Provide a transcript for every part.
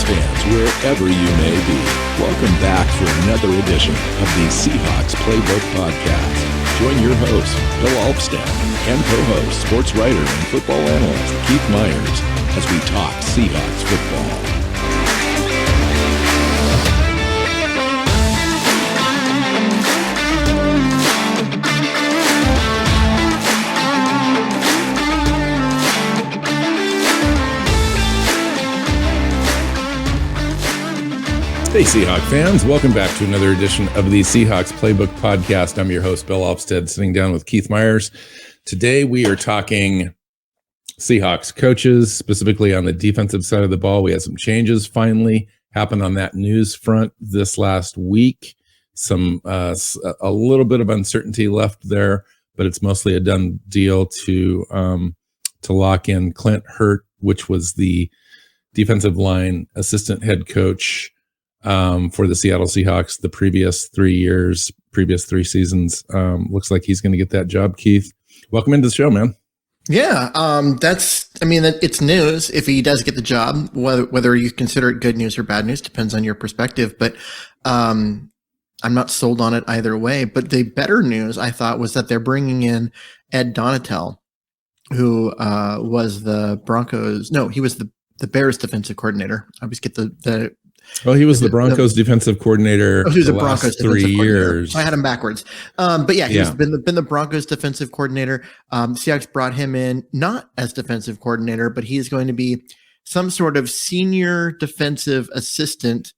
fans, wherever you may be. Welcome back for another edition of the Seahawks Playbook Podcast. Join your host, Bill Alvstad, and co-host, sports writer and football analyst Keith Myers as we talk Seahawks football. Hey, Seahawk fans. Welcome back to another edition of the Seahawks Playbook Podcast. I'm your host, Bill Alvstad, sitting down with Keith Myers. Today, we are talking Seahawks coaches, specifically on the defensive side of the ball. We had some changes finally happen on that news front this last week. A little bit of uncertainty left there, but it's mostly a done deal to lock in Clint Hurt, which was the defensive line assistant head coach for the Seattle Seahawks the previous 3 seasons. Looks like he's going to get that job. Keith, welcome into the show, man. Yeah, it's news if he does get the job. Whether you consider it good news or bad news depends on your perspective, but I'm not sold on it either way. But the better news, I thought, was that they're bringing in Ed Donatel, who was the Broncos. No, he was the Bears defensive coordinator. I always get the Well, he was the Broncos defensive coordinator he was the the Broncos last 3 years. I had him backwards. But yeah, he's been the Broncos defensive coordinator. Seahawks brought him in not as defensive coordinator, but he is going to be some sort of senior defensive assistant,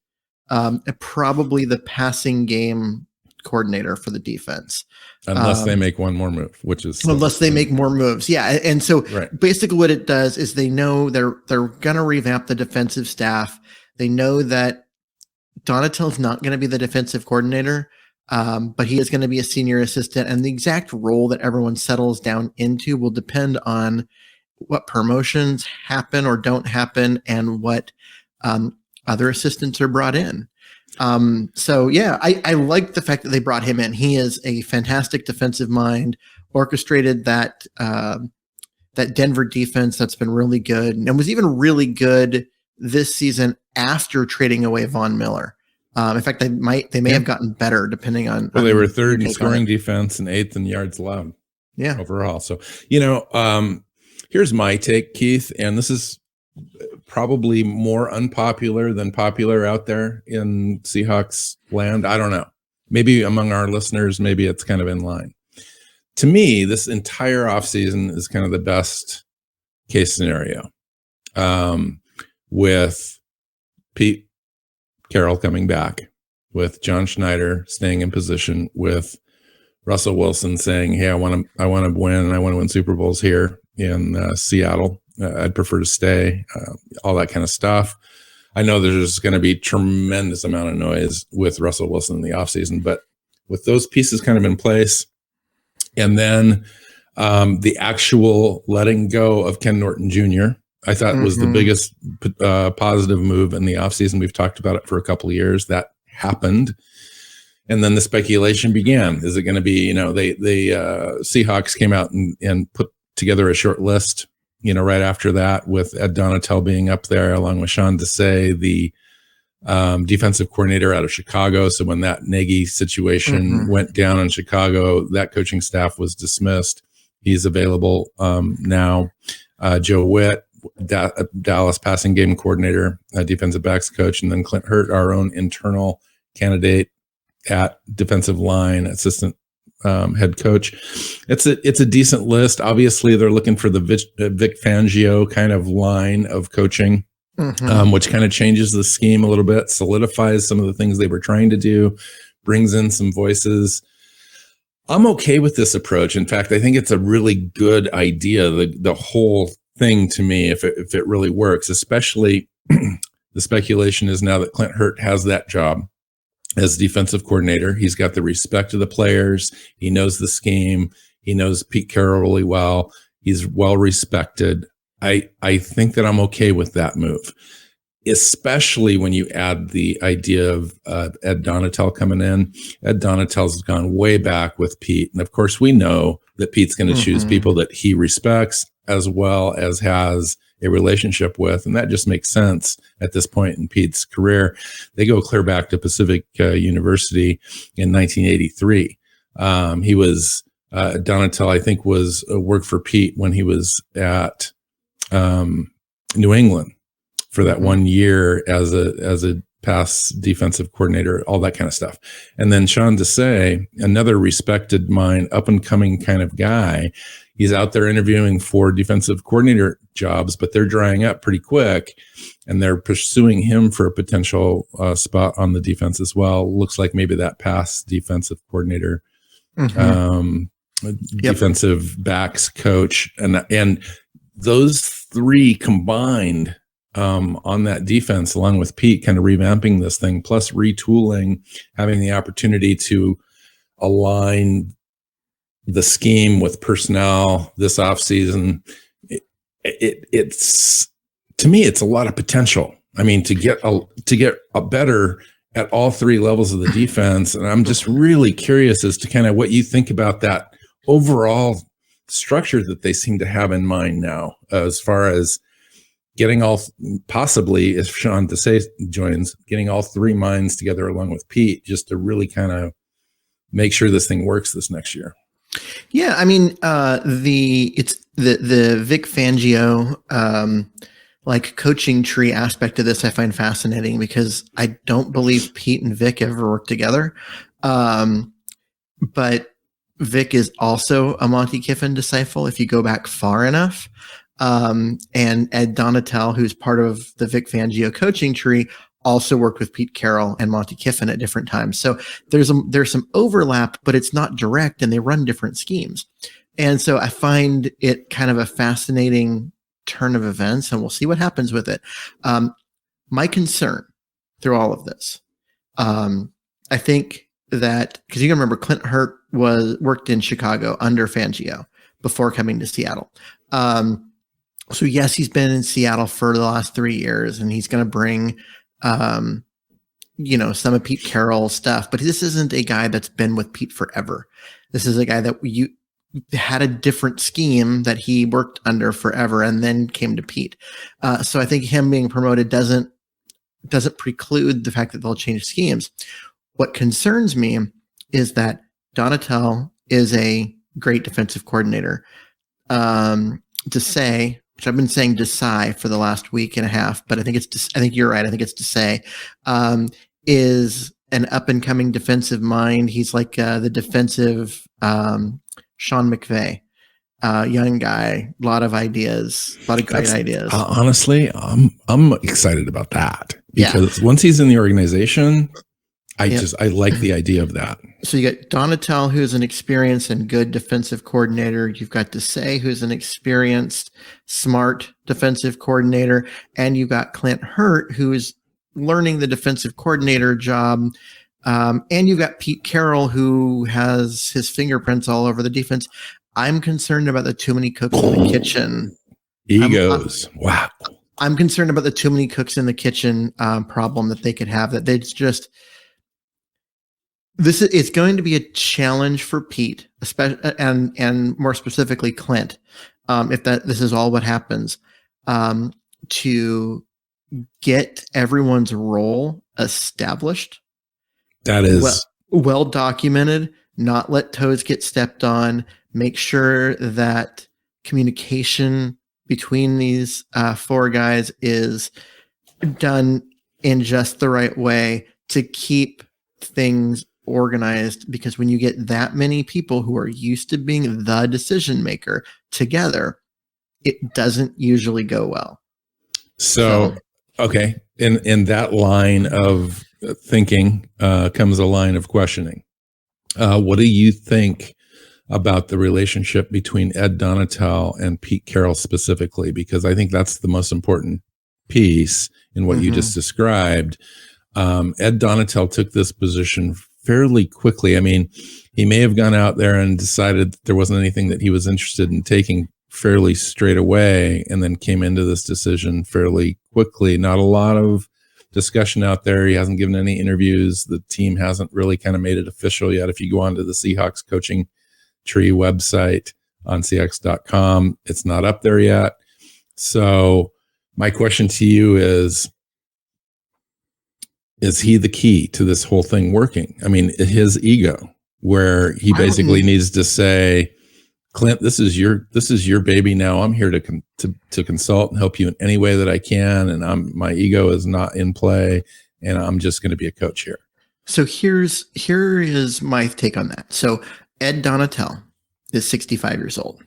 probably the passing game coordinator for the defense. Unless they make one more move, unless they make more moves. Yeah. And so basically what it does is they know they're going to revamp the defensive staff. They know that Donatel's not going to be the defensive coordinator, but he is going to be a senior assistant. And the exact role that everyone settles down into will depend on what promotions happen or don't happen and what other assistants are brought in. I like the fact that they brought him in. He is a fantastic defensive mind, orchestrated that Denver defense that's been really good and was even really good this season after trading away Von Miller. In fact, they may have gotten better depending on. Well, they were third in scoring defense and eighth in yards allowed. Yeah, overall. So here's my take, Keith, and this is probably more unpopular than popular out there in Seahawks land. I don't know. Maybe among our listeners, maybe it's kind of in line. To me, this entire offseason is kind of the best case scenario. With Pete Carroll coming back, with John Schneider staying in position, with Russell Wilson saying, "Hey, I want to win, and I want to win Super Bowls here in Seattle. I'd prefer to stay." All that kind of stuff. I know there's going to be tremendous amount of noise with Russell Wilson in the offseason, but with those pieces kind of in place, and then the actual letting go of Ken Norton Jr., I thought was the biggest positive move in the offseason. We've talked about it for a couple of years. That happened. And then the speculation began. Is it going to be, they Seahawks came out and put together a short list, right after that, with Ed Donatel being up there along with Sean Desai, the defensive coordinator out of Chicago. So when that Nagy situation went down in Chicago, that coaching staff was dismissed. He's available now. Joe Witt, Dallas passing game coordinator, defensive backs coach, and then Clint Hurt, our own internal candidate at defensive line assistant head coach. It's a decent list. Obviously, they're looking for the Vic Fangio kind of line of coaching, which kind of changes the scheme a little bit, solidifies some of the things they were trying to do, brings in some voices. I'm okay with this approach. In fact, I think it's a really good idea. The whole thing to me, if it really works, especially the speculation is now that Clint Hurt has that job as defensive coordinator. He's got the respect of the players. He knows the scheme. He knows Pete Carroll really well. He's well respected. I think that I'm okay with that move, especially when you add the idea of Ed Donatel coming in. Ed Donatel's gone way back with Pete. And of course, we know that Pete's going to choose people that he respects. as well as has a relationship with, and that just makes sense at this point in Pete's career. They go clear back to Pacific University in 1983. He was Donatel, I think, was worked for Pete when he was at New England for that 1 year as a pass defensive coordinator, all that kind of stuff. And then Sean Desai, another respected mind, up and coming kind of guy, he's out there interviewing for defensive coordinator jobs, but they're drying up pretty quick, and they're pursuing him for a potential spot on the defense as well. Looks like maybe that pass defensive coordinator, defensive backs coach, and those three combined on that defense, along with Pete, kind of revamping this thing, plus retooling, having the opportunity to align the scheme with personnel this offseason. It's to me, it's a lot of potential. I mean, to get a better at all three levels of the defense. And I'm just really curious as to kind of what you think about that overall structure that they seem to have in mind now, as far as getting all, possibly, if Sean Desai joins, getting all three minds together along with Pete, just to really kind of make sure this thing works this next year. Yeah, I mean, the Vic Fangio like coaching tree aspect of this I find fascinating, because I don't believe Pete and Vic ever worked together. But Vic is also a Monty Kiffin disciple if you go back far enough. And Ed Donatel, who's part of the Vic Fangio coaching tree, also worked with Pete Carroll and Monty Kiffin at different times. So there's some overlap, but it's not direct, and they run different schemes. And so I find it kind of a fascinating turn of events, and we'll see what happens with it. My concern through all of this, I think that, because you can remember Clint Hurt worked in Chicago under Fangio before coming to Seattle. So yes, he's been in Seattle for the last 3 years, and he's going to bring, some of Pete Carroll stuff, but this isn't a guy that's been with Pete forever. This is a guy that you had a different scheme that he worked under forever and then came to Pete. So I think him being promoted doesn't preclude the fact that they'll change schemes. What concerns me is that Donatel is a great defensive coordinator. Desai, which I've been saying Desai for the last week and a half, but I think you're right. I think it's Desai, is an up and coming defensive mind. He's like the defensive Sean McVay, young guy, a lot of ideas, a lot of great ideas. Honestly, I'm excited about that, because once he's in the organization, I like the idea of that. So you got Donatel, who's an experienced and good defensive coordinator. You've got Desai, who's an experienced, smart defensive coordinator. And you've got Clint Hurt, who is learning the defensive coordinator job. And you've got Pete Carroll, who has his fingerprints all over the defense. I'm concerned about the too many cooks in the kitchen. Egos. Wow. I'm concerned about the too many cooks in the kitchen problem that they could have, that they just... It's going to be a challenge for Pete, especially and more specifically Clint, if this is all what happens, to get everyone's role established. That is well documented. Not let toes get stepped on. Make sure that communication between these four guys is done in just the right way to keep things organized, because when you get that many people who are used to being the decision maker together, it doesn't usually go well. So okay, in that line of thinking comes a line of questioning. What do you think about the relationship between Ed Donatel and Pete Carroll specifically? Because I think that's the most important piece in what you just described. Ed Donatel took this position fairly quickly. I mean, he may have gone out there and decided that there wasn't anything that he was interested in taking fairly straight away, and then came into this decision fairly quickly. Not a lot of discussion out there. He hasn't given any interviews. The team hasn't really kind of made it official yet. If you go onto the Seahawks coaching tree website, on CX.com. It's not up there yet. So my question to you is he the key to this whole thing working? I mean, his ego, where he basically needs to say, Clint, this is your baby now. I'm here to consult and help you in any way that I can. And my ego is not in play, and I'm just going to be a coach here. So here is my take on that. So Ed Donatel is 65 years old.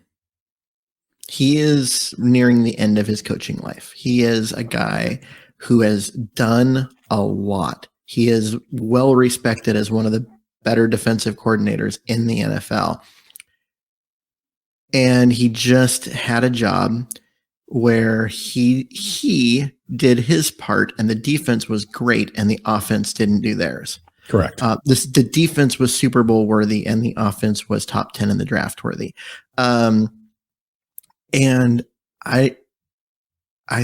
He is nearing the end of his coaching life. He is a guy who has done a lot. He is well respected as one of the better defensive coordinators in the NFL. And he just had a job where he did his part and the defense was great and the offense didn't do theirs. Correct. The defense was Super Bowl worthy and the offense was top 10 in the draft worthy. And I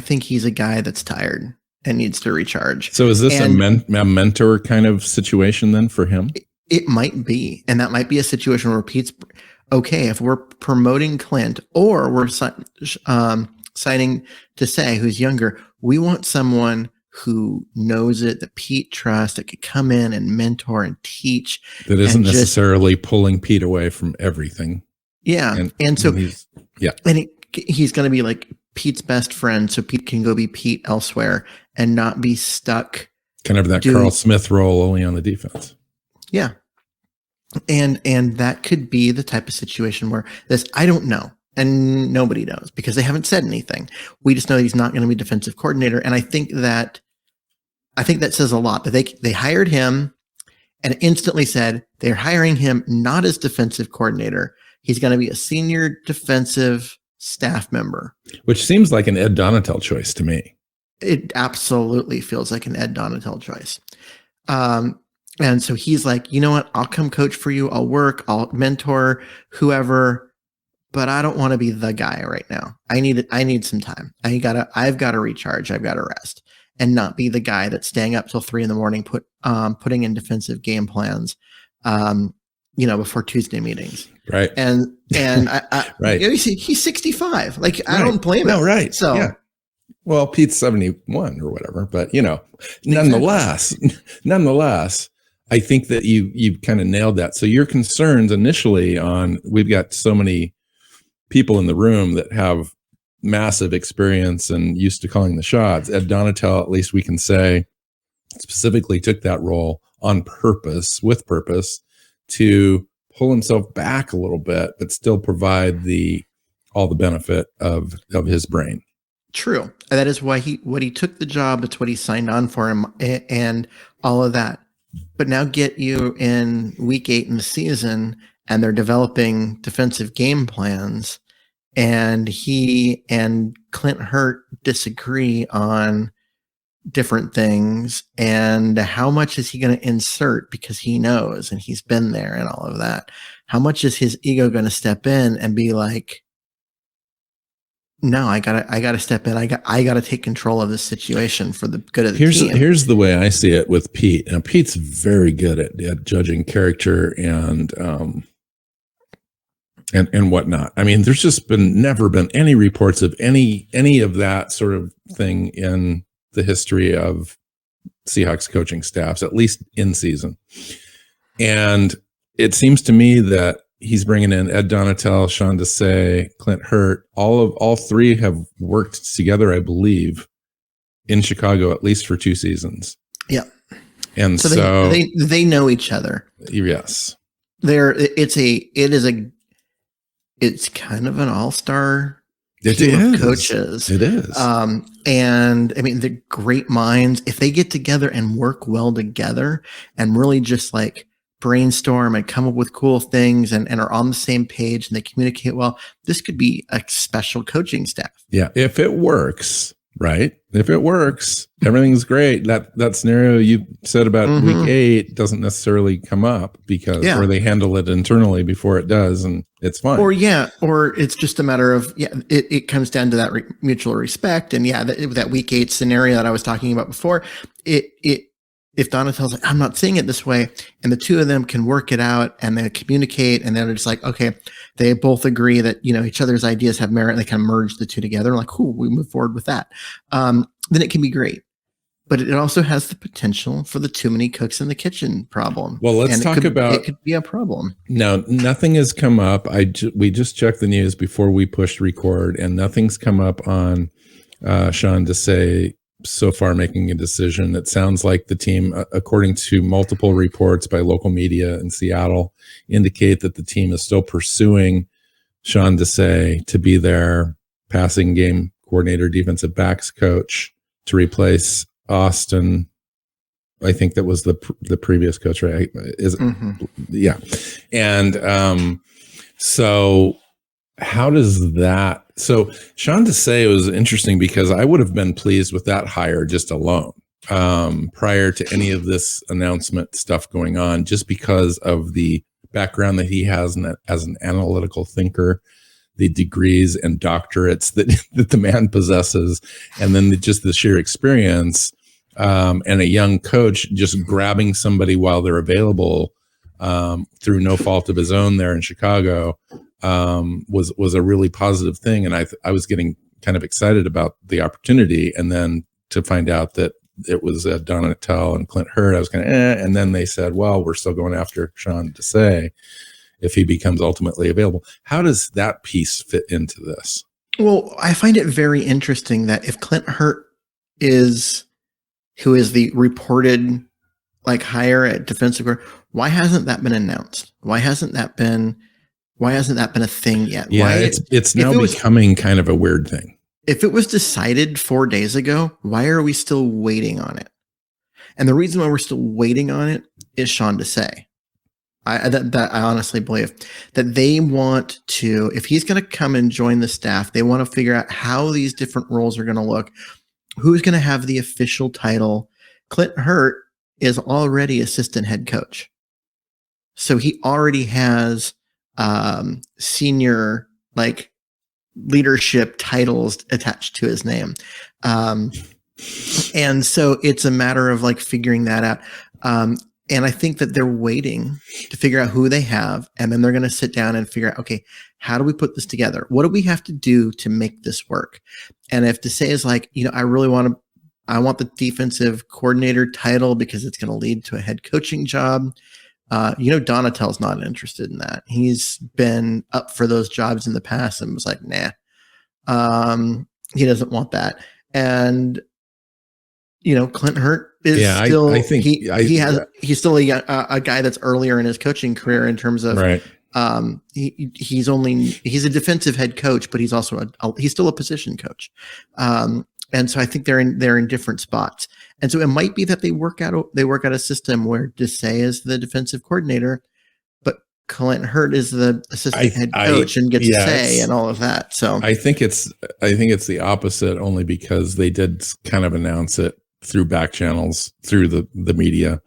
think he's a guy that's tired and needs to recharge. So is this a mentor kind of situation then for him? It might be. And that might be a situation where Pete's okay, if we're promoting Clint or we're signing to say who's younger, we want someone who knows it, that Pete trusts, that could come in and mentor and teach. That isn't necessarily pulling Pete away from everything. Yeah. And he's going to be like Pete's best friend. So Pete can go be Pete elsewhere and not be stuck. Kind of that Carl Smith role only on the defense. Yeah. And that could be the type of situation where I don't know. And nobody knows because they haven't said anything. We just know he's not going to be defensive coordinator. And I think that says a lot. That they hired him and instantly said they're hiring him not as defensive coordinator. He's going to be a senior defensive staff member. Which seems like an Ed Donatel choice to me. It absolutely feels like an Ed Donatel choice. And so he's like, you know what? I'll come coach for you. I'll work. I'll mentor whoever. But I don't want to be the guy right now. I need some time. I've got to recharge. I've got to rest and not be the guy that's staying up till 3 a.m, putting in defensive game plans, before Tuesday meetings. Right. And I right. He's 65. Like, I don't blame him. No, right. So, yeah. Well, Pete's 71 or whatever, but nonetheless, I think that you kind of nailed that. So your concerns initially we've got so many people in the room that have massive experience and used to calling the shots. Ed Donatel, at least we can say, specifically took that role on purpose, with purpose, to pull himself back a little bit, but still provide all the benefit of his brain. True. That is why he took the job. It's what he signed on for him and all of that. But now get you in week 8 in the season and they're developing defensive game plans and he and Clint Hurt disagree on different things. And how much is he going to insert because he knows and he's been there and all of that? How much is his ego going to step in and be like, no, I gotta step in. I gotta take control of this situation for the good of the team. Here's the way I see it with Pete. Now, Pete's very good at judging character and whatnot. I mean, there's just never been any reports of any of that sort of thing in the history of Seahawks coaching staffs, at least in season. And it seems to me that he's bringing in Ed Donatel, Sean Desai, Clint Hurt. All three have worked together, I believe, in Chicago at least for 2 seasons. Yeah, and so they know each other. Yes, it's kind of an all-star team of coaches. It is, and I mean they're great minds. If they get together and work well together, and really just like brainstorm and come up with cool things and are on the same page and they communicate well, this could be a special coaching staff. Yeah. If it works, right? If it works, everything's great. That scenario you said about week 8 doesn't necessarily come up or they handle it internally before it does and it's fine. Or it's just a matter of, it comes down to that mutual respect. And that week 8 scenario that I was talking about before, it if Donatel's like, I'm not seeing it this way, and the two of them can work it out and they communicate, and they're just like, okay, they both agree that, each other's ideas have merit, and they kind of merge the two together. Like, cool, we move forward with that. Then it can be great. But it also has the potential for the too many cooks in the kitchen problem. Well, let's talk about it could be a problem. No, nothing has come up. We just checked the news before we pushed record, and nothing's come up on Sean Desai so far making a decision. It sounds like the team, according to multiple reports by local media in Seattle, indicate that the team is still pursuing Sean Desai to be their passing game coordinator, defensive backs coach, to replace Austin. I think that was the previous coach, right? Yeah. And so how does that, so Sean Desai was interesting because I would have been pleased with that hire just alone, prior to any of this announcement stuff going on, just because of the background that he has as an analytical thinker, the degrees and doctorates that the man possesses, and then just the sheer experience, and a young coach just grabbing somebody while they're available, through no fault of his own there in Chicago, was a really positive thing. And I was getting kind of excited about the opportunity, and then to find out that it was Donatel and Clint Hurd, I was kind of, and then they said, well, we're still going after Sean Desai if he becomes ultimately available. How does that piece fit into this? Well, I find it very interesting that if Clint Hurd who is the reported hire at defensive guard, why hasn't that been announced? Why hasn't that been a thing yet? Yeah, it's now becoming kind of a weird thing. If it was decided 4 days ago, why are we still waiting on it? And the reason why we're still waiting on it is Sean Desai. I honestly believe that they want to, if he's going to come and join the staff, they want to figure out how these different roles are going to look, who's going to have the official title. Clint Hurd is already assistant head coach. So he already has senior leadership titles attached to his name. And so it's a matter of figuring that out. And I think that they're waiting to figure out who they have, and then they're going to sit down and figure out, okay, how do we put this together? What do we have to do to make this work? And if Desai is I want the defensive coordinator title because it's going to lead to a head coaching job. Donatel's not interested in that. He's been up for those jobs in the past and was like, nah, he doesn't want that. And Clint Hurd is still. I think he's still a guy that's earlier in his coaching career in terms of right. He's a defensive head coach, but he's also he's still a position coach. And so I think they're in different spots. And so it might be that they work out a system where Desai is the defensive coordinator, but Clint Hurd is the assistant head coach and gets to say and all of that. So I think it's the opposite, only because they did kind of announce it through back channels, through the media,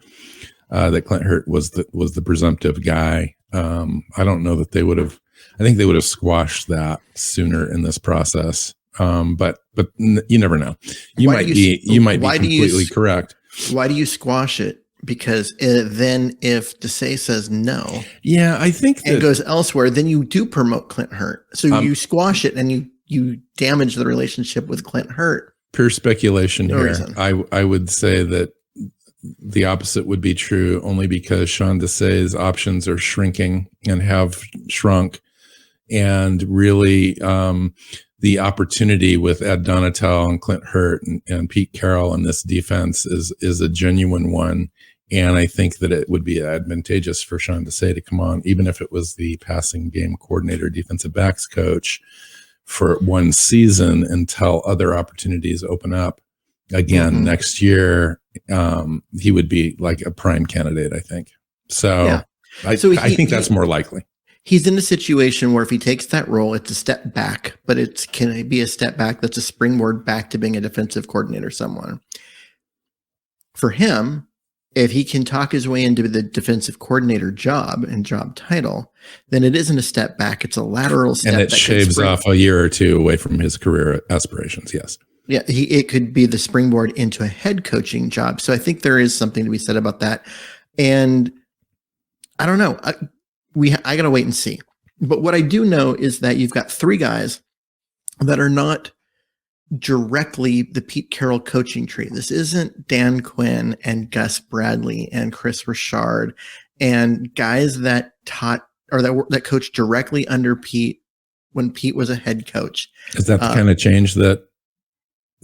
that Clint Hurd was the presumptive guy. I don't know that I think they would have squashed that sooner in this process. But you never know. You might be completely correct. Why do you squash it? Because then if Desai says no, yeah, I think it goes elsewhere, then you do promote Clint Hurd. So you squash it and you damage the relationship with Clint Hurd. Pure speculation here. I would say that the opposite would be true, only because Sean Desai's options are shrinking and have shrunk, and really the opportunity with Ed Donatel and Clint Hurd and Pete Carroll in this defense is a genuine one. And I think that it would be advantageous for Sean Desai to come on, even if it was the passing game coordinator, defensive backs coach, for one season until other opportunities open up again next year. He would be like a prime candidate, I think. So, yeah. I think that's more likely. He's in a situation where if he takes that role, it's a step back, but can be a step back that's a springboard back to being a defensive coordinator somewhere. For him, if he can talk his way into the defensive coordinator job and job title, then it isn't a step back. It's a lateral step. And it shaves off a year or two away from his career aspirations. Yes. Yeah, it could be the springboard into a head coaching job. So I think there is something to be said about that. And I don't know. I got to wait and see. But what I do know is that you've got 3 guys that are not directly the Pete Carroll coaching tree. This isn't Dan Quinn and Gus Bradley and Chris Richard and guys that taught or that coached directly under Pete when Pete was a head coach. Is that the kind of change that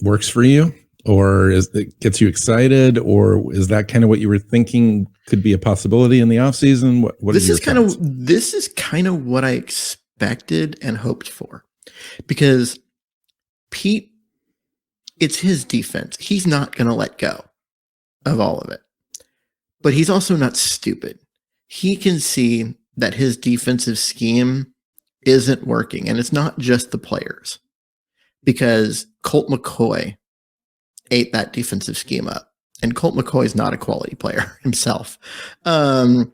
works for you, or is it gets you excited, or is that kind of what you were thinking could be a possibility in the offseason? What this is kind of what I expected and hoped for, because Pete, it's his defense. He's not going to let go of all of it, but he's also not stupid. He can see that his defensive scheme isn't working, and it's not just the players, because Colt McCoy ate that defensive scheme up, and Colt McCoy is not a quality player himself. The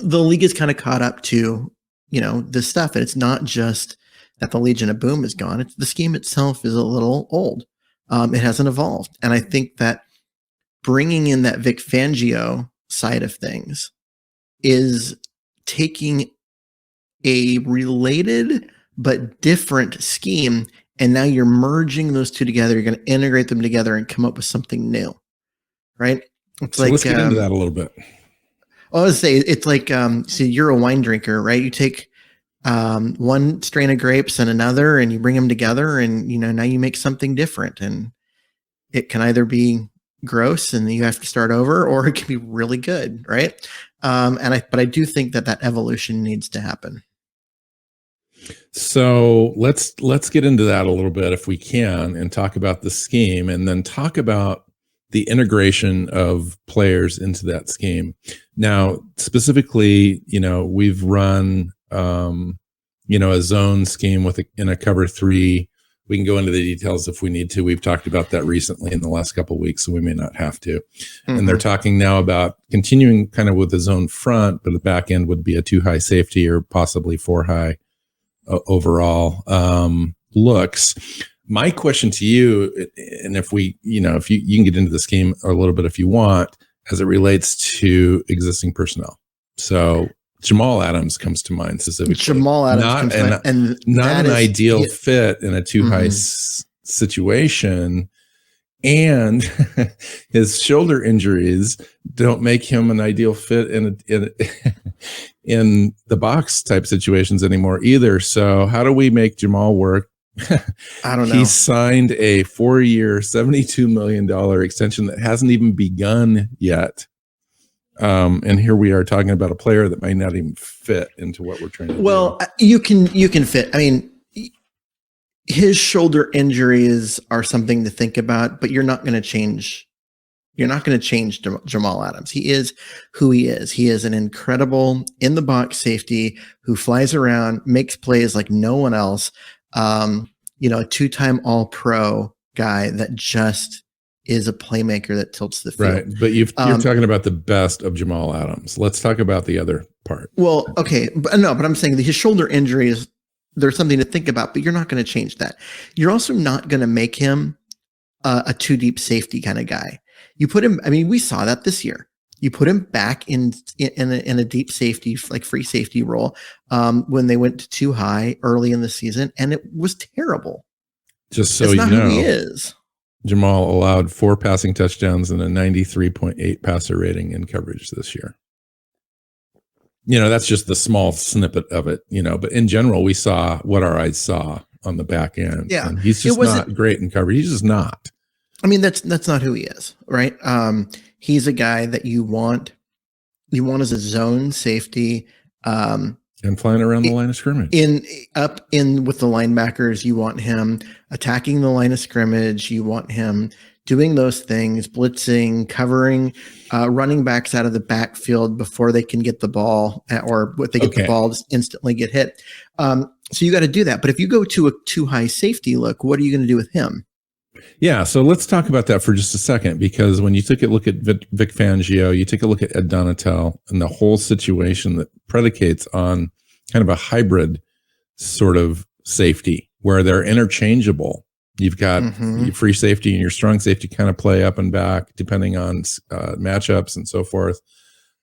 league is kind of caught up to, this stuff, and it's not just that the Legion of Boom is gone. It's the scheme itself is a little old. It hasn't evolved. And I think that bringing in that Vic Fangio side of things is taking a related but different scheme, and now you're merging those two together. You're going to integrate them together and come up with something new, right? So let's get into that a little bit. I was say it's like, so you're a wine drinker, right? You take one strain of grapes and another, and you bring them together, and now you make something different, and it can either be gross and you have to start over, or it can be really good, right? But I do think that evolution needs to happen. So let's get into that a little bit if we can, and talk about the scheme, and then talk about the integration of players into that scheme. Now, specifically, we've run a zone scheme in a cover 3. We can go into the details if we need to. We've talked about that recently in the last couple of weeks, so we may not have to. Mm-hmm. And they're talking now about continuing kind of with the zone front, but the back end would be a 2-high safety or possibly 4-high overall looks. My question to you, and if we, if you can get into the scheme a little bit if you want, as it relates to existing personnel. So Jamal Adams comes to mind specifically. Jamal Adams comes to mind. And not an ideal fit in a 2-high situation. And his shoulder injuries don't make him an ideal fit in the box type situations anymore either. So how do we make Jamal work? I don't know. He signed a 4-year, $72 million extension that hasn't even begun yet. And here we are talking about a player that might not even fit into what we're trying to do. Well, you can fit. I mean, his shoulder injuries are something to think about, but you're not going to change. You're not going to change Jamal Adams. He is who he is. He is an incredible in the box safety who flies around, makes plays like no one else. A 2-time All-Pro guy that just is a playmaker that tilts the field. Right. But you're talking about the best of Jamal Adams. Let's talk about the other part. Well, okay. But I'm saying that his shoulder injuries, there's something to think about, but you're not going to change that. You're also not going to make him a 2-deep safety kind of guy. You put him, we saw that this year. You put him back in a deep safety, like free safety role when they went to 2-high early in the season, and it was terrible. Just so you know, who he is. Jamal allowed 4 passing touchdowns and a 93.8 passer rating in coverage this year. That's just the small snippet of it, but in general, we saw what our eyes saw on the back end. Yeah. And he's just not great in coverage. He's just not. That's not who he is, right? He's a guy that you want as a zone safety. And flying around the line of scrimmage. Up with the linebackers, you want him attacking the line of scrimmage. You want him doing those things, blitzing, covering, running backs out of the backfield before they can get the ball, or if they get the ball, just instantly get hit. So you got to do that. But if you go to a 2-high safety look, what are you going to do with him? Yeah, so let's talk about that for just a second, because when you take a look at Vic Fangio, you take a look at Ed Donatel and the whole situation that predicates on kind of a hybrid sort of safety where they're interchangeable You've got your free safety and your strong safety kind of play up and back depending on matchups and so forth.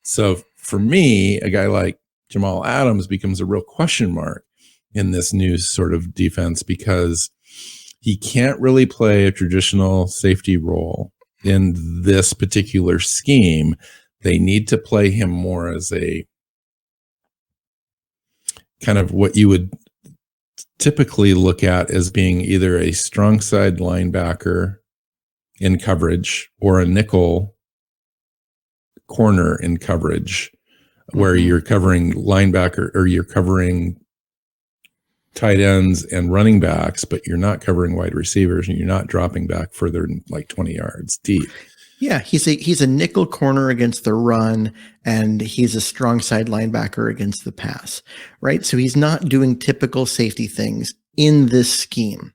So for me, a guy like Jamal Adams becomes a real question mark in this new sort of defense because he can't really play a traditional safety role in this particular scheme. They need to play him more as a kind of what you would typically look at as being either a strong side linebacker in coverage or a nickel corner in coverage, where you're covering linebacker or you're covering tight ends and running backs, but you're not covering wide receivers and you're not dropping back further than like 20 yards deep. Yeah, he's a nickel corner against the run, and he's a strong side linebacker against the pass, right? So he's not doing typical safety things in this scheme,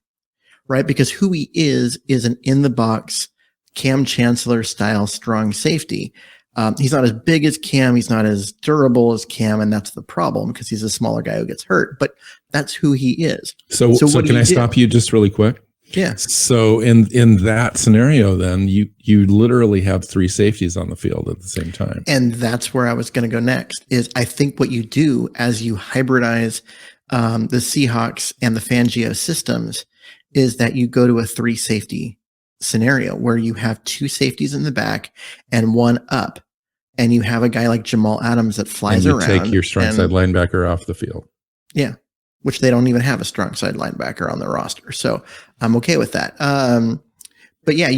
right? Because who he is an in-the-box Cam Chancellor style strong safety. He's not as big as Cam. He's not as durable as Cam, and that's the problem because he's a smaller guy who gets hurt. But that's who he is. So can I stop you just really quick? Yeah. So in that scenario, then you literally have three safeties on the field at the same time. And that's where I was going to go next. Is I think what you do as you hybridize the Seahawks and the Fangio systems is that you go to a three safety scenario where you have two safeties in the back and one up, and you have a guy like Jamal Adams that flies around. Take your strong side linebacker off the field. Yeah. Which they don't even have a strong side linebacker on their roster. So I'm okay with that. But yeah,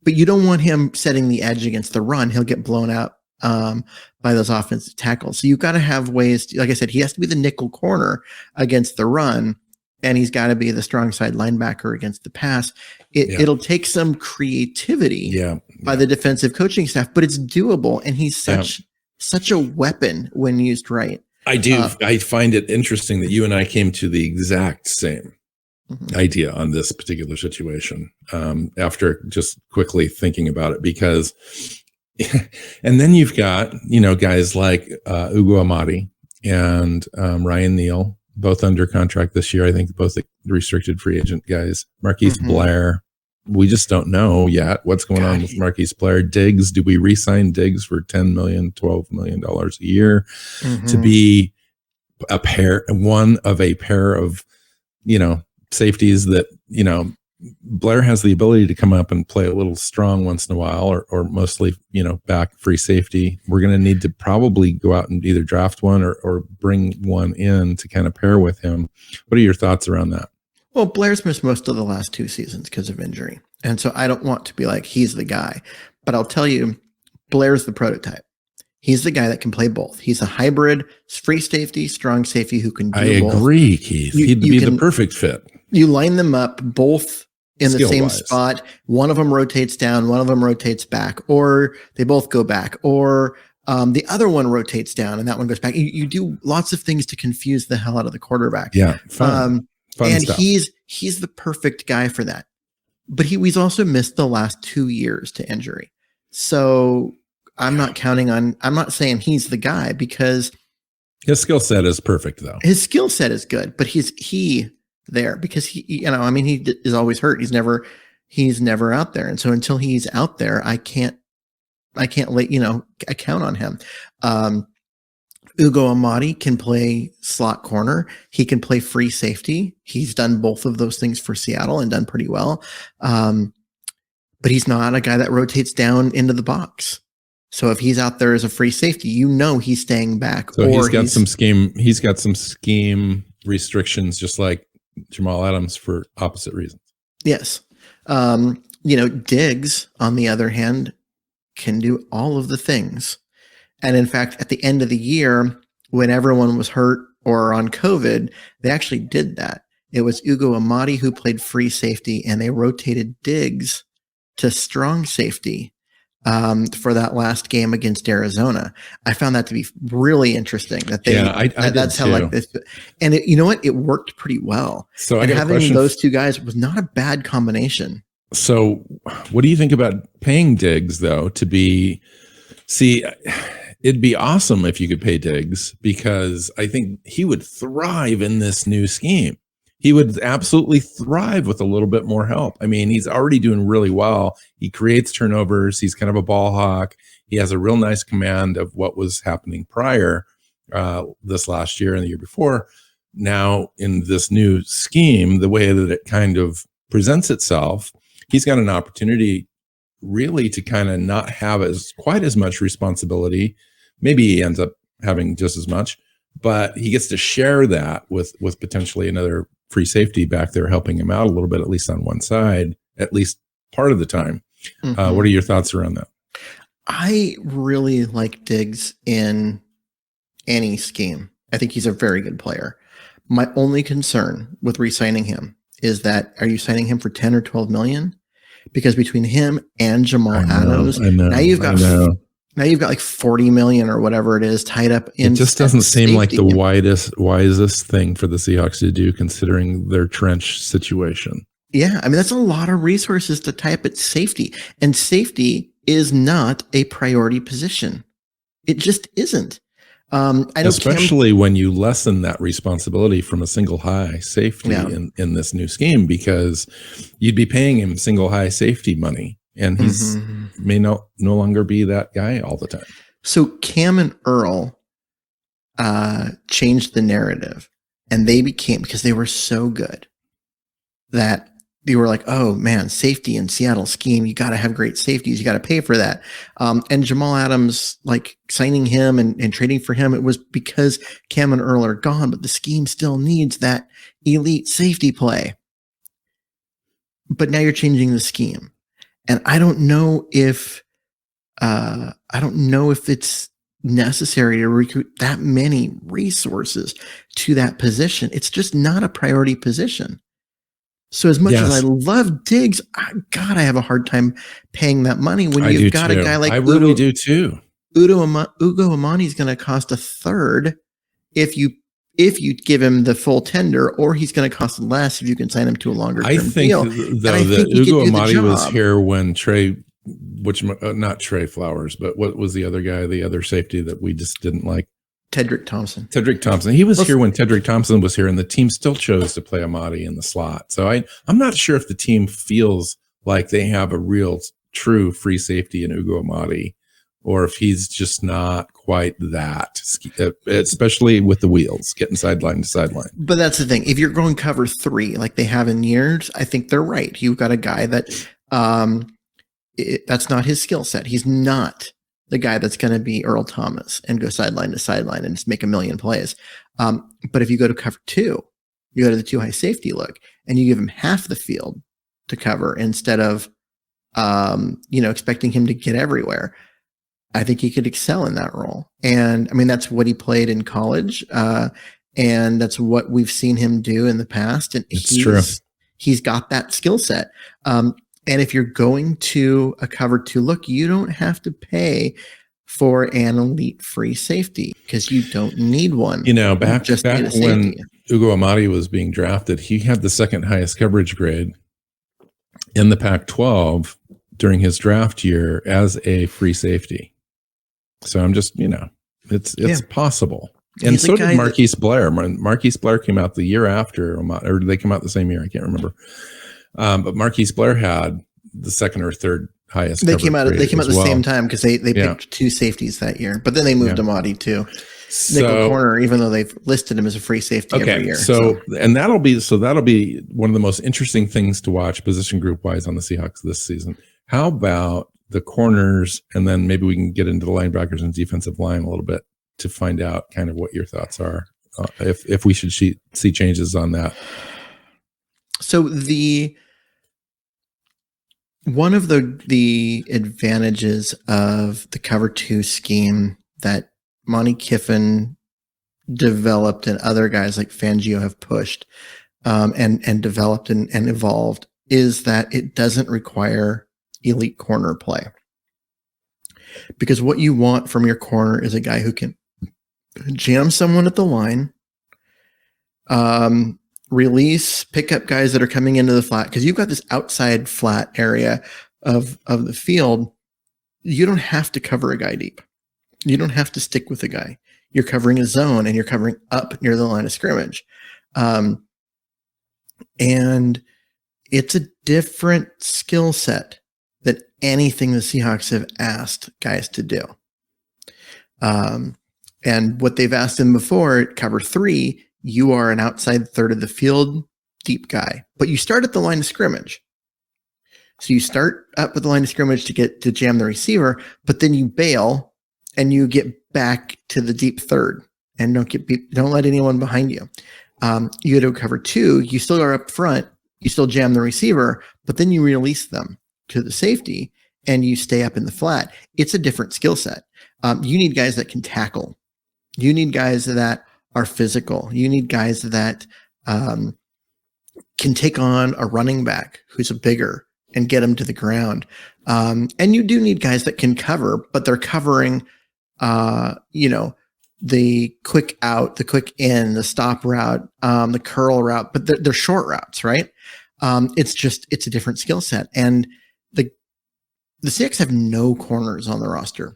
but you don't want him setting the edge against the run. He'll get blown out by those offensive tackles. So you've got to have ways to, like I said, he has to be the nickel corner against the run, and he's got to be the strong side linebacker against the pass. It'll take some creativity by the defensive coaching staff, but it's doable. And he's such a weapon when used right. I do. I find it interesting that you and I came to the exact same idea on this particular situation after just quickly thinking about it, because, and then you've got, guys like Ugo Amadi and Ryan Neal, both under contract this year. I think both restricted free agent guys. Marquis Blair. We just don't know yet what's going on with Marquis Blair. Diggs, do we re-sign Diggs for $10 million, $12 million a year to be one of a pair of, safeties that, Blair has the ability to come up and play a little strong once in a while or mostly, back free safety. We're going to need to probably go out and either draft one or bring one in to kind of pair with him. What are your thoughts around that? Well, Blair's missed most of the last 2 seasons because of injury. And so I don't want to be like, he's the guy. But I'll tell you, Blair's the prototype. He's the guy that can play both. He's a hybrid, free safety, strong safety who can do both. I agree, Keith. He'd be the perfect fit. You line them up both in the same spot. One of them rotates down, one of them rotates back, or they both go back, or the other one rotates down and that one goes back. You do lots of things to confuse the hell out of the quarterback. Yeah, fun and stuff. He's the perfect guy for that. But he's also missed the last 2 years to injury. So I'm not saying he's the guy because his skill set is perfect though. His skill set is good, but he there because he is always hurt. He's never out there. And so until he's out there, I can't count on him. Ugo Amadi can play slot corner. He can play free safety. He's done both of those things for Seattle and done pretty well. But he's not a guy that rotates down into the box. So if he's out there as a free safety, he's staying back. So he's got some scheme restrictions, just like Jamal Adams, for opposite reasons. Yes. Diggs, on the other hand, can do all of the things. And in fact, at the end of the year, when everyone was hurt or on COVID, they actually did that. It was Ugo Amadi who played free safety, and they rotated Diggs to strong safety for that last game against Arizona. I found that to be really interesting. That they, that's how like this, and you know what? It worked pretty well. So having those two guys was not a bad combination. So, what do you think about paying Diggs though to be? See, it'd be awesome if you could pay Diggs because I think he would thrive in this new scheme. he would absolutely thrive with a little bit more help. I mean, he's already doing really well. He creates turnovers. He's kind of a ball hawk. He has a real nice command of what was happening prior this last year and the year before. Now, in this new scheme, the way that it kind of presents itself, he's got an opportunity really to kind of not have quite as much responsibility. Maybe he ends up having just as much, but he gets to share that with potentially another free safety back there helping him out a little bit, at least on one side, at least part of the time. Mm-hmm. What are your thoughts around that? I really like Diggs in any scheme. I think he's a very good player. My only concern with re-signing him is that, are you signing him for 10 or 12 million? Because between him and Jamal Adams, now you've got like 40 million or whatever it is tied up in. It just doesn't seem like the wisest thing for the Seahawks to do, considering their trench situation. Yeah, I mean, that's a lot of resources to tie up at safety, and safety is not a priority position. It just isn't. I know, especially when you lessen that responsibility from a single high safety in this new scheme, because you'd be paying him single high safety money, and he's may no longer be that guy all the time. So Cam and Earl changed the narrative, and they became, because they were so good that they were like, oh man, safety in Seattle scheme, you got to have great safeties, you got to pay for that. And Jamal Adams, like signing him and trading for him, it was because Cam and Earl are gone, but the scheme still needs that elite safety play. But now you're changing the scheme, and I don't know if it's necessary to recruit that many resources to that position. It's just not a priority position. So as much as I love Diggs, I have a hard time paying that money when you've got a guy like Udo. I really do too. Ugo Amani is going to cost a third if you give him the full tender, or he's going to cost less if you can sign him to a longer term deal. I think that Ugo Amani was here when not Trey Flowers, but what was the other guy, the other safety that we just didn't like? Tedrick Thompson. He was here when Tedrick Thompson was here, and the team still chose to play Amadi in the slot. So I'm not sure if the team feels like they have a real true free safety in Ugo Amadi, or if he's just not quite that, especially with the wheels getting sideline to sideline. But that's the thing. If you're going cover 3 like they have in years, I think they're right. You've got a guy that that's not his skill set. He's not the guy that's going to be Earl Thomas and go sideline to sideline and just make a million plays. But if you go to cover 2, you go to the 2 high safety look, and you give him half the field to cover instead of, expecting him to get everywhere, I think he could excel in that role. And I mean, that's what he played in college. And that's what we've seen him do in the past. And he's got that skill set. And if you're going to a cover 2 look, you don't have to pay for an elite free safety because you don't need one. Back when Ugo Amadi was being drafted, he had the second highest coverage grade in the Pac-12 during his draft year as a free safety. So I'm just, it's possible. And so did Marquis Blair. Marquis Blair came out the year after, or they came out the same year. I can't remember. But Marquis Blair had the second or third highest. They came out at the same time because they picked 2 safeties that year. But then they moved Amadi to nickel corner, even though they've listed him as a free safety every year. And that'll be one of the most interesting things to watch position group wise on the Seahawks this season. How about the corners, and then maybe we can get into the linebackers and defensive line a little bit to find out kind of what your thoughts are, if we should see changes on that. So one of the advantages of the cover 2 scheme that Monty Kiffin developed and other guys like Fangio have pushed and developed and evolved is that it doesn't require elite corner play. Because what you want from your corner is a guy who can jam someone at the line, release, pick up guys that are coming into the flat, because you've got this outside flat area of the field. You don't have to cover a guy deep. You don't have to stick with a guy. You're covering a zone, and you're covering up near the line of scrimmage. And it's a different skill set than anything the Seahawks have asked guys to do. And what they've asked them before, at cover 3, you are an outside third of the field deep guy, but you start at the line of scrimmage. So you start up at the line of scrimmage to jam the receiver, but then you bail and you get back to the deep third and don't let anyone behind you. You go to cover 2, you still are up front, you still jam the receiver, but then you release them to the safety and you stay up in the flat. It's a different skill set. You need guys that can tackle. You need guys that are physical. You need guys that can take on a running back who's a bigger and get him to the ground. And you do need guys that can cover, but they're covering, the quick out, the quick in, the stop route, the curl route, but they're short routes, right? It's a different skill set. And the Seahawks have no corners on the roster.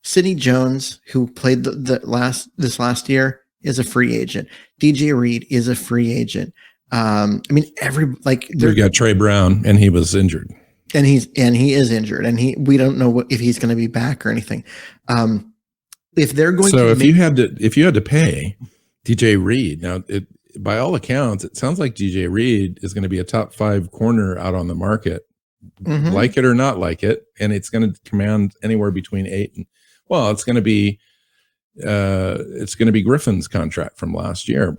Sidney Jones, who played this last year, is a free agent. DJ Reed is a free agent. We've got Trey Brown, and he was injured, and he is injured, and we don't know if he's going to be back or anything. If they're going if you had to pay DJ Reed now, by all accounts, it sounds like DJ Reed is going to be a top 5 corner out on the market, like it or not like it, and it's going to command anywhere between 8 and it's going to be Griffin's contract from last year.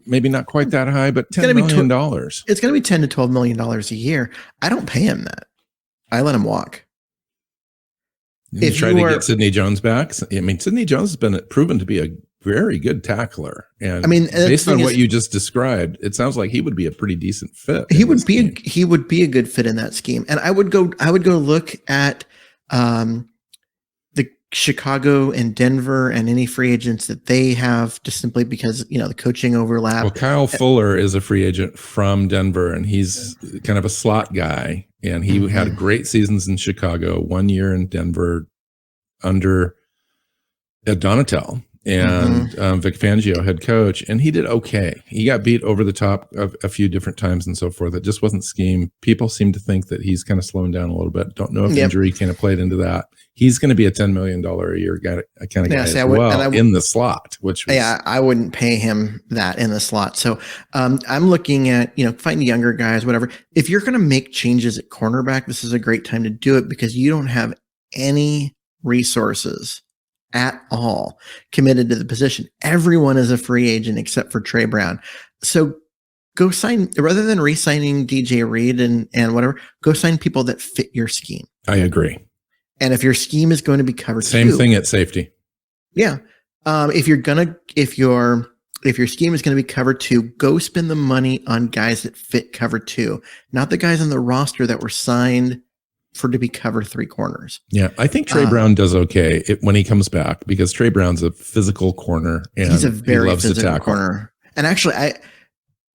Maybe not quite that high, but $10 million. It's going to be $10 to $12 million a year. I don't pay him that. I let him walk. If you try to get Sidney Jones back, Sidney Jones has been proven to be a very good tackler, and based on what you just described, it sounds like he would be a pretty decent fit. He would be a good fit in that scheme, and I would go look at the Chicago and Denver and any free agents that they have, just simply because the coaching overlap. Well, Kyle Fuller is a free agent from Denver, and he's kind of a slot guy. And he had great seasons in Chicago, 1 year in Denver under Donatel and Vic Fangio, head coach. And he did okay. He got beat over the top a few different times and so forth. It just wasn't scheme. People seem to think that he's kind of slowing down a little bit. Don't know if injury kind of played into that. He's going to be a $10 million a year guy, kind of guy in the slot. I wouldn't pay him that in the slot. So I'm looking at finding younger guys, whatever. If you're going to make changes at cornerback, this is a great time to do it because you don't have any resources at all committed to the position. Everyone is a free agent except for Trey Brown. So go sign, rather than re-signing DJ Reed and whatever, go sign people that fit your scheme. I agree. And if your scheme is going to be covered, same thing at safety. Yeah. If your scheme is going to be cover 2, go spend the money on guys that fit cover 2, not the guys on the roster that were signed to be cover 3 corners. Yeah. I think Trey Brown does okay when he comes back, because Trey Brown's a physical corner and he's a very loves physical to tackle. corner. And actually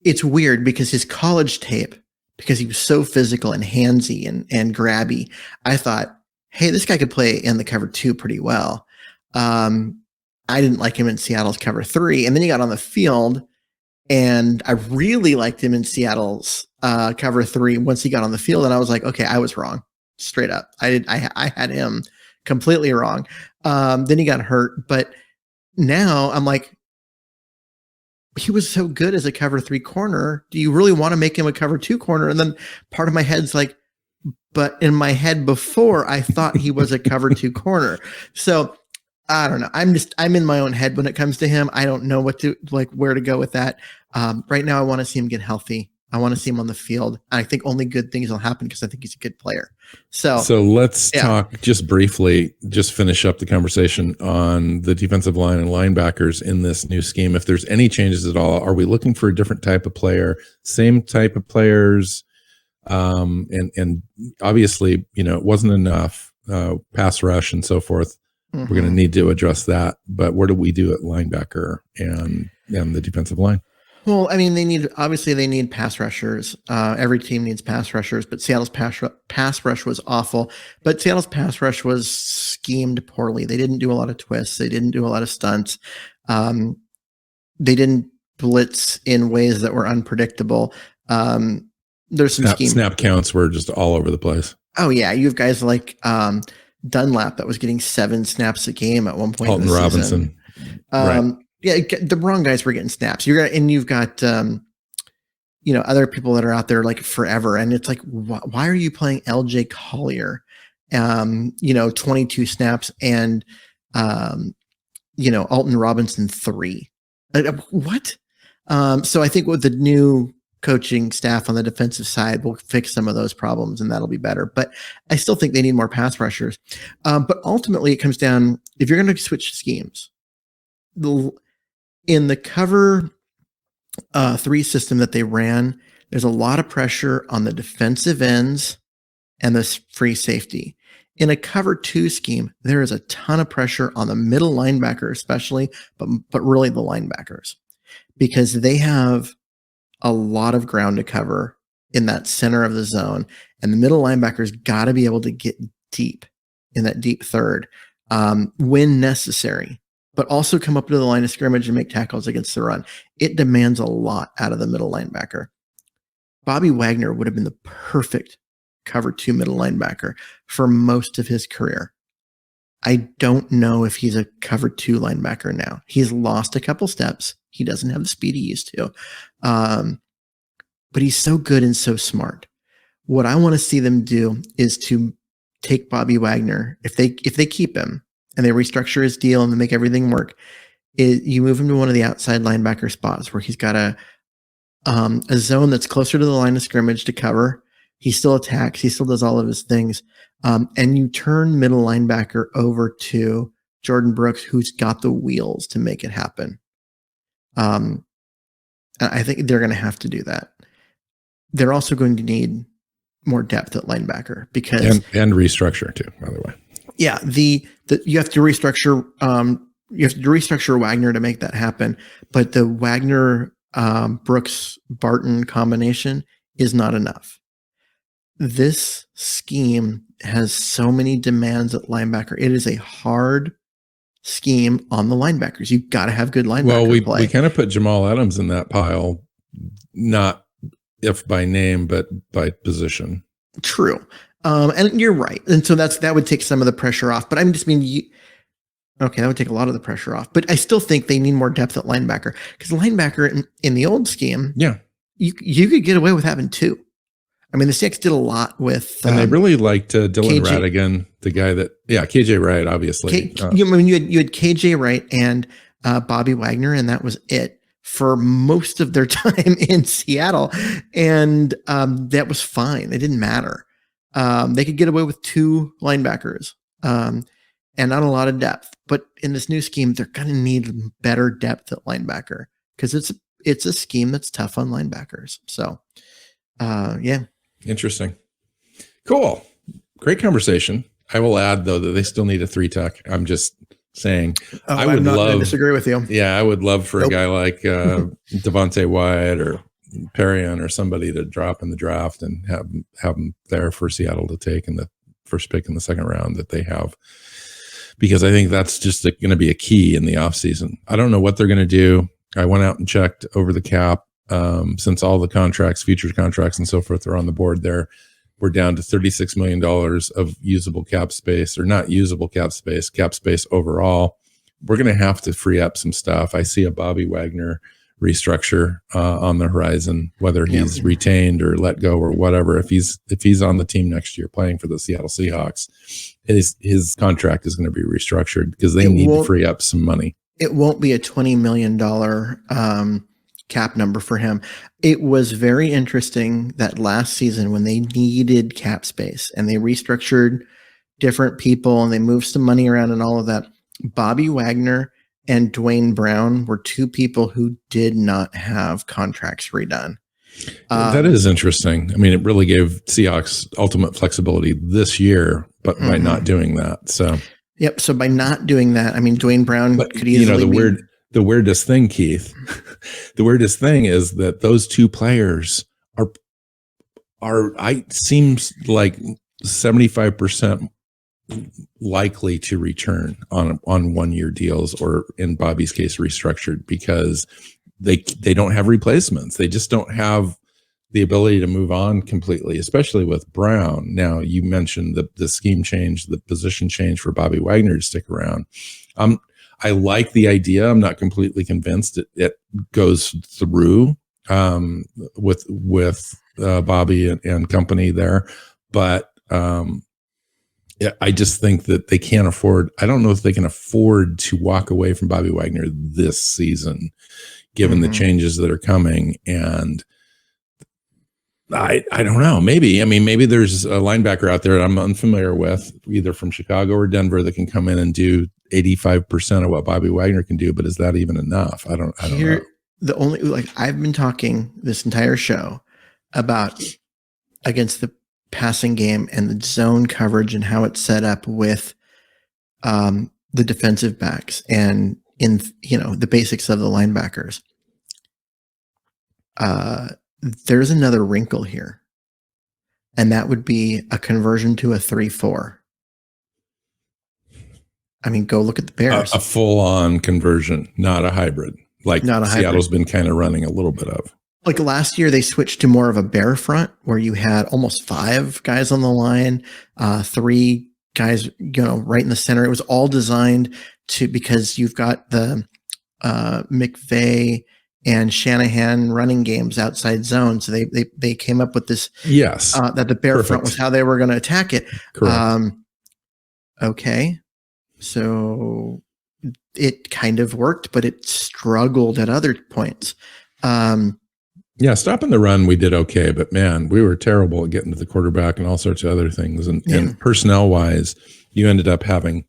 it's weird because his college tape, because he was so physical and handsy and grabby, I thought, hey, this guy could play in the cover 2 pretty well. I didn't like him in Seattle's cover 3. And then he got on the field, and I really liked him in Seattle's cover 3 once he got on the field. And I was like, okay, I was wrong. Straight up. I had him completely wrong. Then he got hurt. But now I'm like, he was so good as a cover 3 corner. Do you really want to make him a cover 2 corner? And then part of my head's like, but in my head before, I thought he was a cover 2 corner. So I don't know. I'm in my own head when it comes to him. I don't know where to go with that. Right now, I want to see him get healthy. I want to see him on the field. I think only good things will happen because I think he's a good player. So let's talk just briefly, just finish up the conversation on the defensive line and linebackers in this new scheme. If there's any changes at all, are we looking for a different type of player, same type of players? And obviously, it wasn't enough pass rush and so forth. We're going to need to address that. But what do we do at linebacker and the defensive line? Well, they need pass rushers. Every team needs pass rushers, but Seattle's pass rush was awful. But Seattle's pass rush was schemed poorly. They didn't do a lot of twists. They didn't do a lot of stunts. They didn't blitz in ways that were unpredictable. There's some snap counts were just all over the place. Oh yeah, you have guys like Dunlap that was getting 7 snaps a game at one point. Alton Robinson, right? Yeah, the wrong guys were getting snaps. You've got other people that are out there like forever, and it's like, why are you playing LJ Collier? 22 snaps and Alton Robinson 3. What? So I think with the new coaching staff on the defensive side, we'll fix some of those problems and that'll be better. But I still think they need more pass rushers. But ultimately it comes down, if you're going to switch schemes, in the cover 3 system that they ran, there's a lot of pressure on the defensive ends and the free safety. In a cover 2 scheme, there is a ton of pressure on the middle linebacker, especially, but really the linebackers, because they have a lot of ground to cover in that center of the zone, and the middle linebackers got to be able to get deep in that deep third when necessary, but also come up to the line of scrimmage and make tackles against the run. It demands a lot out of the middle linebacker. Bobby Wagner would have been the perfect cover 2 middle linebacker for most of his career. I don't know if he's a cover 2 linebacker now. He's lost a couple steps. He doesn't have the speed he used to. But he's so good and so smart. What I want to see them do is to take Bobby Wagner, if they keep him and they restructure his deal and they make everything work, you move him to one of the outside linebacker spots where he's got a zone that's closer to the line of scrimmage to cover. He still attacks. He still does all of his things. And you turn middle linebacker over to Jordan Brooks, who's got the wheels to make it happen. I think they're going to have to do that. They're also going to need more depth at linebacker because and restructure too, by the way. Yeah, you have to restructure. You have to restructure Wagner to make that happen. But the Wagner Brooks Barton combination is not enough. This scheme has so many demands at linebacker. It is a hard scheme on the linebackers. You've got to have good linebacker play. We kind of put Jamal Adams in that pile, not if by name, but by position. True. And you're right. And so that would take some of the pressure off. But I'm just mean, okay, that would take a lot of the pressure off. But I still think they need more depth at linebacker, because linebacker in the old scheme, you could get away with having 2. I mean, the Seahawks did a lot with, and they really liked Dylan Radigan, the guy that, KJ Wright, obviously. You had KJ Wright and Bobby Wagner, and that was it for most of their time in Seattle, and that was fine. It didn't matter. They could get away with 2 linebackers and not a lot of depth. But in this new scheme, they're going to need better depth at linebacker, because it's a scheme that's tough on linebackers. So, Interesting. Cool. Great conversation. I will add, though, that they still need a 3-tech. I'm just saying. I would love to disagree with you. Yeah, I would love for a guy like Devontae Wyatt or Perrion or somebody to drop in the draft and have them there for Seattle to take in the first pick in the second round that they have, because I think that's just going to be a key in the offseason. I don't know what they're going to do. I went out and checked over the cap. Since all the contracts, futures contracts and so forth are on the board there, we're down to $36 million of usable cap space, or not usable cap space overall. We're going to have to free up some stuff. I see a Bobby Wagner restructure on the horizon, whether he's retained or let go or whatever. If he's on the team next year playing for the Seattle Seahawks, his contract is going to be restructured because they need to free up some money. It won't be a $20 million cap number for him. It was very interesting that last season when they needed cap space and they restructured different people and they moved some money around and all of that, Bobby Wagner and Dwayne Brown were 2 people who did not have contracts redone. That is interesting. I mean, it really gave Seahawks ultimate flexibility this year, but by not doing that. So, yep. So by not doing that, I mean, Dwayne Brown could easily the weirdest thing, Keith, the weirdest thing is that those 2 players seems like 75% likely to return on 1-year deals, or in Bobby's case, restructured, because they don't have replacements. They just don't have the ability to move on completely, especially with Brown. Now, you mentioned the scheme change, the position change for Bobby Wagner to stick around. I like the idea. I'm not completely convinced it goes through with Bobby and company there, but I just think that they can't afford. I don't know if they can afford to walk away from Bobby Wagner this season, given the changes that are coming. And I don't know. Maybe there's a linebacker out there that I'm unfamiliar with, either from Chicago or Denver, that can come in and do 85% of what Bobby Wagner can do. But is that even enough? I don't know. The only, I've been talking this entire show about against the passing game and the zone coverage and how it's set up with the defensive backs and in, the basics of the linebackers. There's another wrinkle here, and that would be a conversion to a 3-4. I mean, go look at the Bears. A full-on conversion, not a hybrid, Seattle's been kind of running a little bit of. Like last year, they switched to more of a bear front where you had almost 5 guys on the line, 3 guys, right in the center. It was all designed because you've got the McVay and Shanahan running games outside zone. So they came up with this. Yes. That the bear front was how they were going to attack it. Correct. Okay. So it kind of worked, but it struggled at other points. Stopping the run, we did okay, but man, we were terrible at getting to the quarterback and all sorts of other things. And personnel wise, you ended up having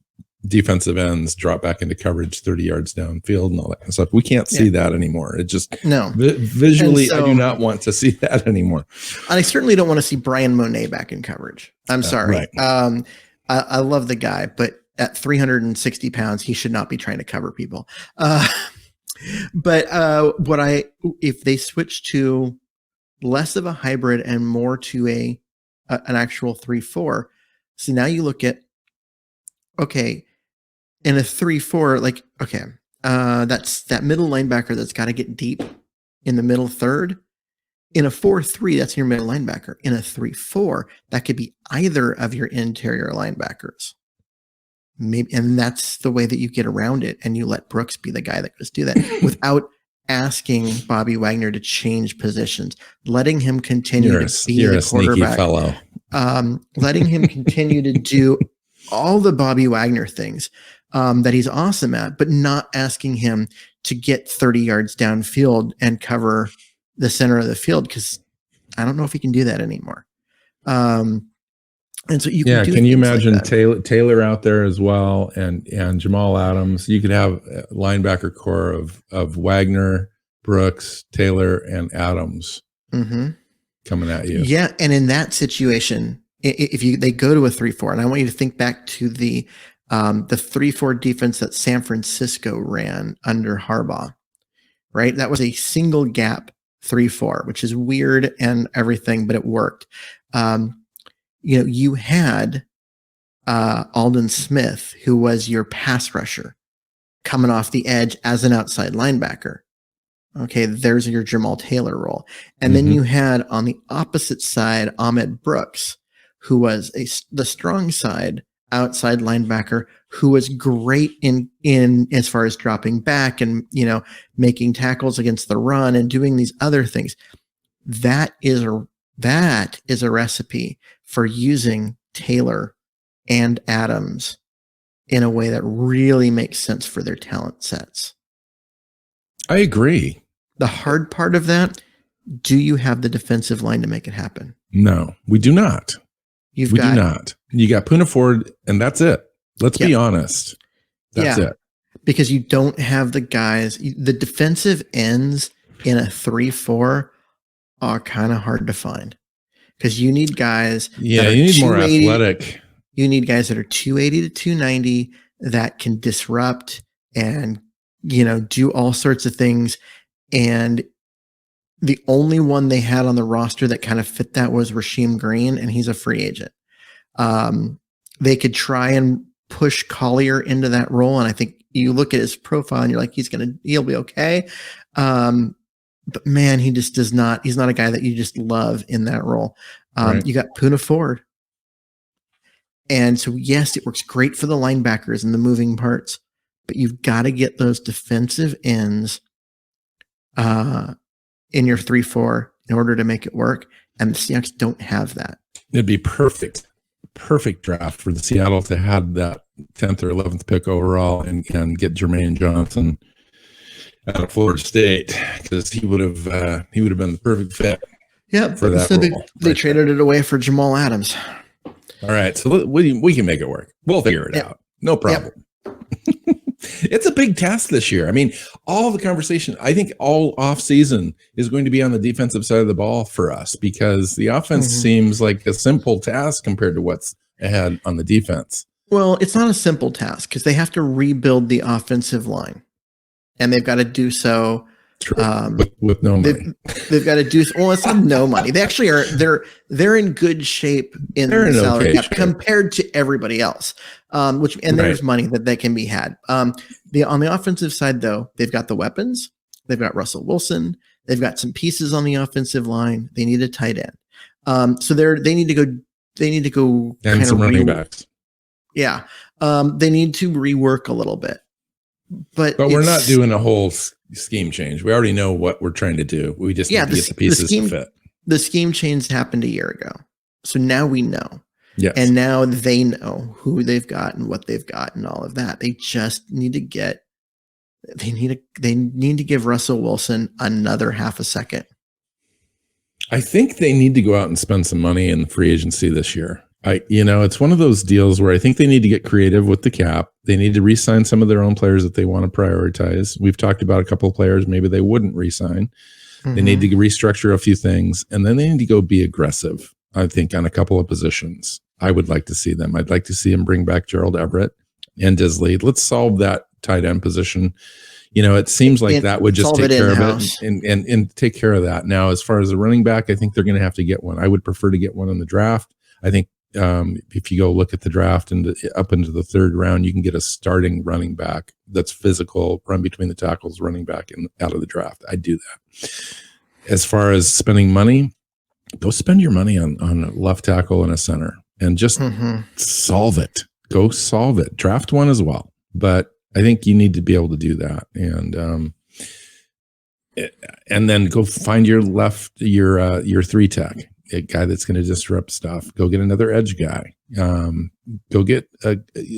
defensive ends drop back into coverage 30 yards downfield and all that kind of stuff. We can't see that anymore. It just visually, I do not want to see that anymore. And I certainly don't want to see Brian Monet back in coverage. I'm sorry. Right. I love the guy, but at 360 pounds, he should not be trying to cover people. But if they switch to less of a hybrid and more to an actual 3-4, so now you look at, okay, in a 3-4, that's that middle linebacker that's got to get deep in the middle third. In a 4-3, that's your middle linebacker. In a 3-4, that could be either of your interior linebackers. Maybe, and that's the way that you get around it, and you let Brooks be the guy that goes do that without asking Bobby Wagner to change positions, letting him continue to be the quarterback. Fellow. Letting him continue to do all the Bobby Wagner things that he's awesome at, but not asking him to get 30 yards downfield and cover the center of the field, because I don't know if he can do that anymore. And so can you imagine like Taylor out there as well, and Jamal Adams? You could have a linebacker core of Wagner, Brooks, Taylor, and Adams coming at you. Yeah, and in that situation, if they go to a 3-4, and I want you to think back to the 3-4 defense that San Francisco ran under Harbaugh, right? That was a single gap 3-4, which is weird and everything, but it worked. You had Aldon Smith, who was your pass rusher, coming off the edge as an outside linebacker. Okay, there's your Jamal Taylor role. And then you had on the opposite side Ahmed Brooks, who was the strong side outside linebacker, who was great in as far as dropping back and making tackles against the run and doing these other things. That is a recipe for using Taylor and Adams in a way that really makes sense for their talent sets. I agree. The hard part of that, do you have the defensive line to make it happen? No, we do not. We do not. You got Poona Ford, and that's it. Let's be honest. That's it. Because you don't have the guys. The defensive ends in a 3-4 are kind of hard to find, because you need guys. Yeah, you need more athletic. You need guys that are 280 to 290 that can disrupt and do all sorts of things. And the only one they had on the roster that kind of fit that was Rasheem Green, and he's a free agent. They could try and push Collier into that role, and I think you look at his profile and you're like, he'll be okay. But man, he just does not. He's not a guy that you just love in that role. Right. You got Poona Ford. And so, yes, it works great for the linebackers and the moving parts, but you've got to get those defensive ends in your 3-4 in order to make it work. And the Seahawks don't have that. It'd be perfect draft for the Seattle to have that 10th or 11th pick overall and get Jermaine Johnson out of Florida State, because he would have been the perfect fit. Yeah, for that so role. They traded it away for Jamal Adams. All right, so we can make it work. We'll figure it out. No problem. Yep. It's a big task this year. I mean, all the conversation, I think all off season is going to be on the defensive side of the ball for us, because the offense seems like a simple task compared to what's ahead on the defense. Well, it's not a simple task because they have to rebuild the offensive line, and they've got to do so with no money. They've got to do. Well, it's not no money. They actually are. They're in good shape in the salary cap compared to everybody else. There's money that can be had. On the offensive side, though, they've got the weapons. They've got Russell Wilson. They've got some pieces on the offensive line. They need a tight end. So they need to go. They need to go and some running backs. Yeah, they need to rework a little bit. But we're not doing a whole scheme change. We already know what we're trying to do. We just need to get the pieces to fit. The scheme change happened a year ago. So now we know. Yes. And now they know who they've got and what they've got and all of that. They just need to they need to give Russell Wilson another half a second. I think they need to go out and spend some money in the free agency this year. It's one of those deals where I think they need to get creative with the cap. They need to re-sign some of their own players that they want to prioritize. We've talked about a couple of players maybe they wouldn't re-sign. They need to restructure a few things, and then they need to go be aggressive, I think, on a couple of positions. I would like to see them. I'd like to see them bring back Gerald Everett and Disley. Let's solve that tight end position. It seems like that would just take care of it and take care of that. Now, as far as the running back, I think they're going to have to get one. I would prefer to get one in the draft. I think if you go look at the draft and up into the third round, you can get a starting running back that's physical, run between the tackles, running back and out of the draft. I do that. As far as spending money, go spend your money on a left tackle and a center and just solve it. Go solve it. Draft one as well. But I think you need to be able to do that. And then go find your your 3-tech. A guy that's going to disrupt stuff. Go get another edge guy. Go get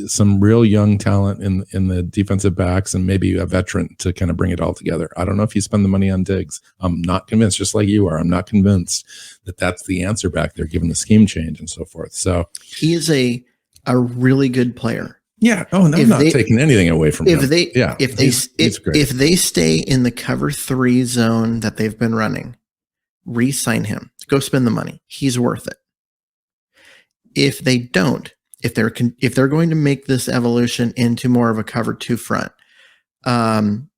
some real young talent in the defensive backs and maybe a veteran to kind of bring it all together. I don't know if you spend the money on Diggs. I'm not convinced, just like you are. I'm not convinced that that's the answer back there, given the scheme change and so forth. So he is a really good player. Yeah. Oh, no, I'm not taking anything away from him. If they stay in the cover 3 zone that they've been running, re-sign him. Go spend the money. He's worth it. If they don't, if they're going to make this evolution into more of a cover 2 front, don't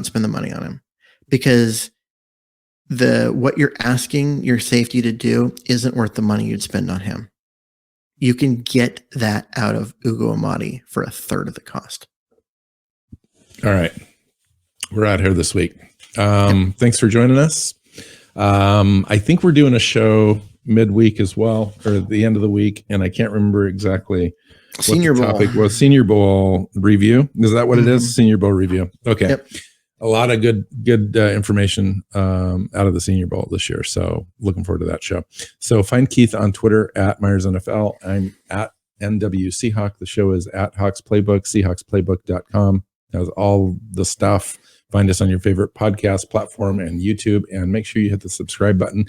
spend the money on him, because what you're asking your safety to do isn't worth the money you'd spend on him. You can get that out of Ugo Amadi for a third of the cost. All right. We're out here this week. Thanks for joining us. I think we're doing a show midweek as well, or at the end of the week, and I can't remember exactly what the topic was. Senior Bowl review. Is that what it is? Senior Bowl review. Okay. Yep. A lot of good information out of the Senior Bowl this year. So looking forward to that show. So find Keith on Twitter at Myers NFL. I'm at NW Seahawk. The show is at Hawks Playbook, SeahawksPlaybook.com. Has all the stuff. Find us on your favorite podcast platform and YouTube, and make sure you hit the subscribe button.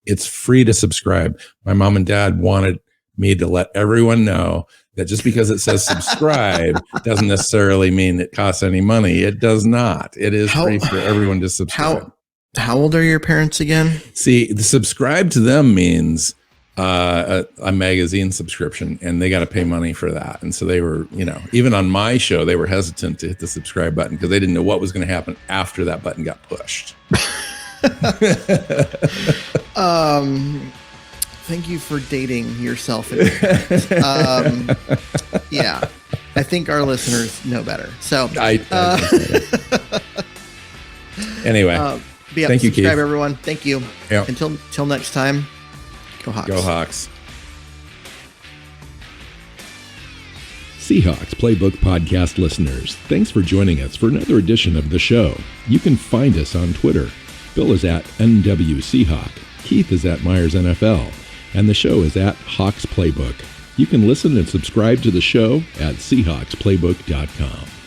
It's free to subscribe. My mom and dad wanted me to let everyone know that just because it says subscribe doesn't necessarily mean it costs any money. It does not. It is free for everyone to subscribe. How old are your parents again? See, the subscribe to them means a magazine subscription, and they got to pay money for that. And so they were, even on my show, they were hesitant to hit the subscribe button because they didn't know what was going to happen after that button got pushed. Thank you for dating yourself. Yeah, I think our listeners know better. So Anyway, thank you, Keith. Subscribe, everyone. Thank you. Yep. Until next time, go Hawks. Go Hawks. Seahawks Playbook Podcast listeners, thanks for joining us for another edition of the show. You can find us on Twitter. Bill is at NWSeahawk, Keith is at Myers NFL, and the show is at Hawks Playbook. You can listen and subscribe to the show at SeahawksPlaybook.com.